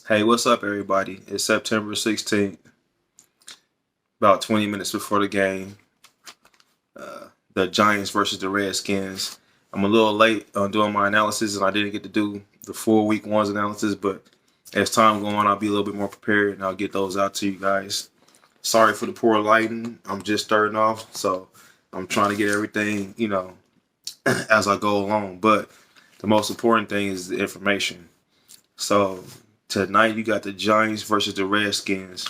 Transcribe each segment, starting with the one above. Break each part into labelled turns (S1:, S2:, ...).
S1: Hey, what's up, everybody? It's September 16th, about 20 minutes before the game. The Giants versus the Redskins. I'm a little late on doing my analysis, and I didn't get to do the full week one's analysis, but as time goes on, I'll be a little bit more prepared, and I'll get those out to you guys. Sorry for the poor lighting. I'm just starting off, so I'm trying to get everything, as I go along. But the most important thing is the information. So tonight you got the Giants versus the Redskins.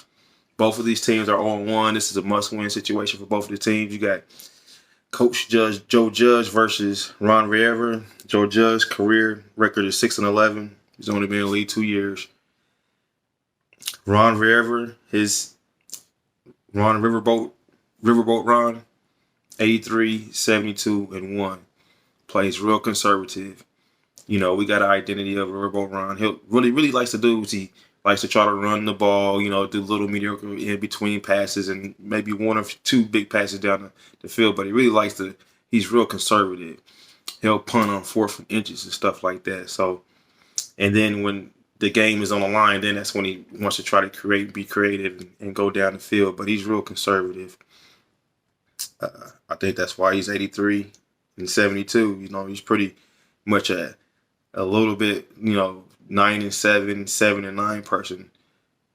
S1: Both of these teams are on one. This is a must-win situation for both of the teams. You got Coach Judge Joe Judge versus Ron Rivera. Joe Judge's career record is 6-11. He's only been in the league 2 years. Ron Rivera, his Ron Riverboat Ron, 83, 72, and 1. Plays real conservative. We got an identity of Riverboat Ron. He really likes to do is he likes to try to run the ball, do little mediocre in between passes and maybe one or two big passes down the field. But he really likes to, he's real conservative. He'll punt on 4th and inches and stuff like that. So, and then when the game is on the line, then that's when he wants to try to be creative and go down the field. But he's real conservative. I think that's why he's 83 and 72. He's pretty much a little bit, 9-7, 7-9 person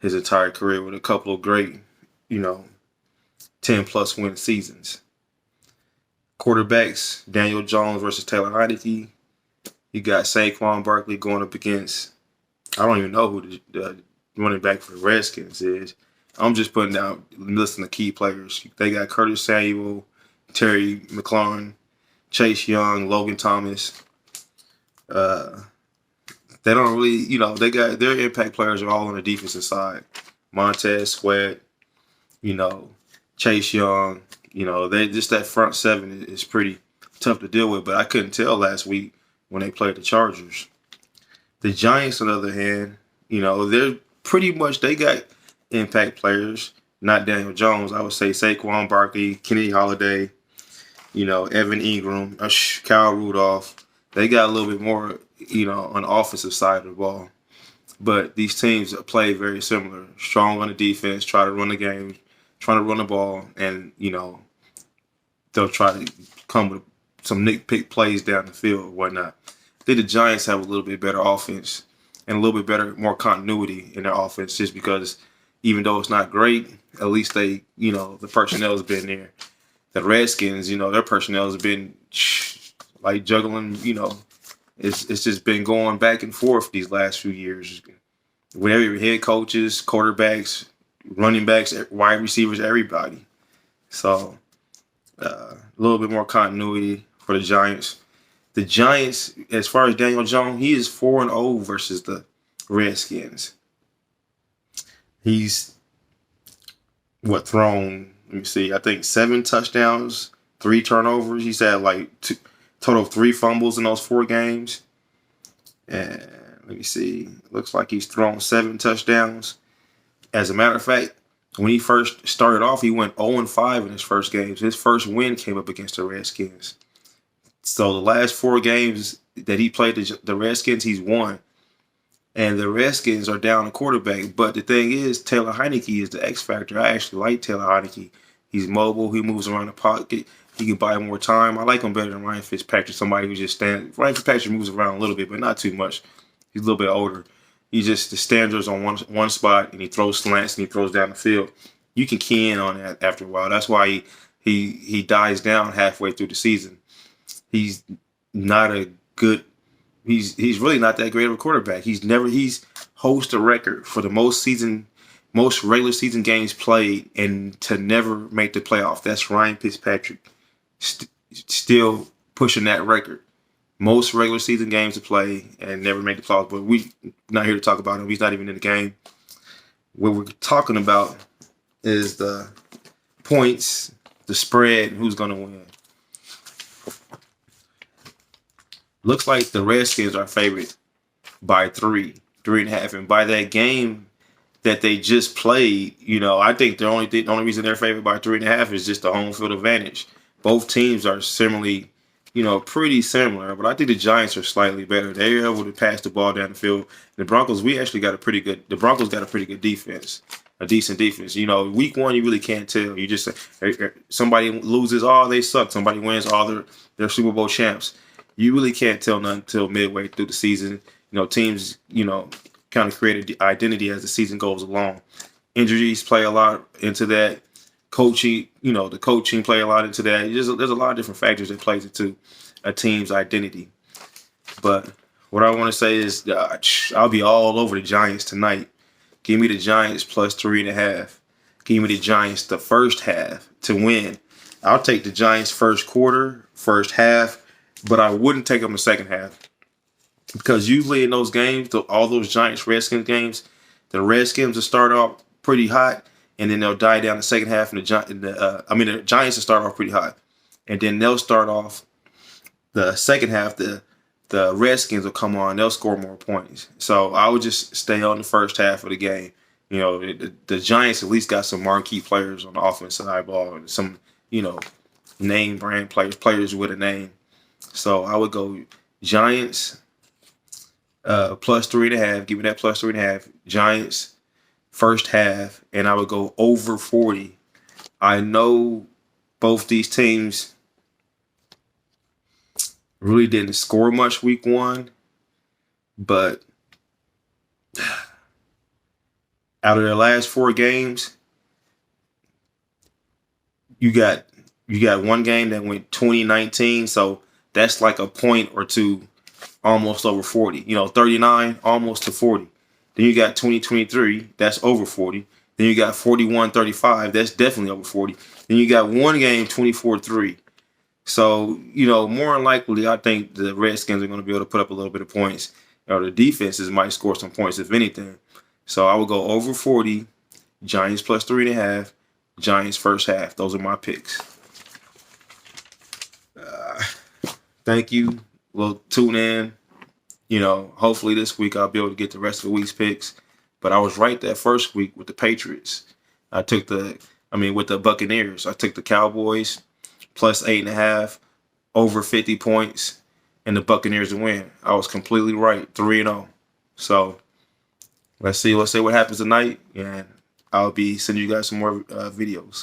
S1: his entire career with a couple of great, 10+ win seasons. Quarterbacks, Daniel Jones versus Taylor Heinicke. You got Saquon Barkley going up against, I don't even know who the running back for the Redskins is. I'm just putting down, listening to key players. They got Curtis Samuel, Terry McLaurin, Chase Young, Logan Thomas. They don't really, they got their impact players are all on the defensive side. Montez Sweat, Chase Young, they just that front seven is pretty tough to deal with. But I couldn't tell last week when they played the Chargers. The Giants, on the other hand, they're pretty much they got impact players. Not Daniel Jones. I would say Saquon Barkley, Kenny Holiday, Evan Ingram, Kyle Rudolph. They got a little bit more, on the offensive side of the ball. But these teams play very similar. Strong on the defense, try to run the game, trying to run the ball, and, they'll try to come with some nitpick plays down the field or whatnot. I think the Giants have a little bit better offense and a little bit better, more continuity in their offense just because even though it's not great, at least they, the personnel has been there. The Redskins, their personnel has been like juggling, it's just been going back and forth these last few years. With every head coaches, quarterbacks, running backs, wide receivers, everybody. So a little bit more continuity for the Giants. The Giants, as far as Daniel Jones, he is 4-0 versus the Redskins. He's thrown, let me see, I think 7 touchdowns, 3 turnovers. He's had like total of 3 fumbles in those 4 games. And let me see, looks like he's thrown 7 touchdowns. As a matter of fact, when he first started off, he went 0-5 in his first games. His first win came up against the Redskins. So the last 4 games that he played the Redskins, he's won. And the Redskins are down a quarterback. But the thing is, Taylor Heinicke is the X factor. I actually like Taylor Heinicke. He's mobile. He moves around the pocket. He can buy more time. I like him better than Ryan Fitzpatrick, somebody who just stands. Ryan Fitzpatrick moves around a little bit, but not too much. He's a little bit older. He just the standards on one spot, and he throws slants and he throws down the field. You can key in on that after a while. That's why he dies down halfway through the season. He's not a good. He's really not that great of a quarterback. He's holds the record for the most regular season games played and to never make the playoff. That's Ryan Fitzpatrick, still pushing that record. Most regular season games to play and never make the playoffs. But we're not here to talk about him. He's not even in the game. What we're talking about is the points, the spread, and who's going to win. Looks like the Redskins are favored by 3.5. And by that game that they just played, I think the only reason they're favored by 3.5 is just the home field advantage. Both teams are similarly pretty similar. But I think the Giants are slightly better. They're able to pass the ball down the field. The Broncos, the Broncos got a pretty good defense, a decent defense. Week one, you really can't tell. You just somebody loses, oh, they suck. Somebody wins, oh, they're Super Bowl champs. You really can't tell nothing until midway through the season. Teams, kind of create an identity as the season goes along. Injuries play a lot into that. Coaching, the coaching play a lot into that. There's a lot of different factors that plays into a team's identity. But what I want to say is I'll be all over the Giants tonight. Give me the Giants plus 3.5. Give me the Giants the first half to win. I'll take the Giants first quarter, first half, but I wouldn't take them the second half. Because usually in those games, all those Giants-Redskins games, the Redskins will start off pretty hot, and then they'll die down the second half. And the Giants will start off pretty hot, and then they'll start off the second half. The Redskins will come on, they'll score more points. So I would just stay on the first half of the game. The Giants at least got some marquee players on the offensive side ball, and some name brand players with a name. So I would go Giants. Plus 3.5. Give me that plus 3.5. Giants first half, and I would go over 40. I know both these teams really didn't score much week one, but out of their last 4 games, you got one game that went 20-19, so that's like a point or two almost over 40. 39 almost to 40. Then you got 2023, that's over 40. Then you got 41-35, that's definitely over 40. Then you got one game 24-3. So, more than likely, I think the Redskins are going to be able to put up a little bit of points. Or the defenses might score some points, if anything. So I will go over 40, Giants plus 3.5, Giants first half. Those are my picks. Thank you. Well, tune in. Hopefully this week I'll be able to get the rest of the week's picks. But I was right that first week with the Patriots. With the Buccaneers. I took the Cowboys plus 8.5, over 50 points, and the Buccaneers to win. I was completely right, 3-0. So let's see what happens tonight, and I'll be sending you guys some more videos.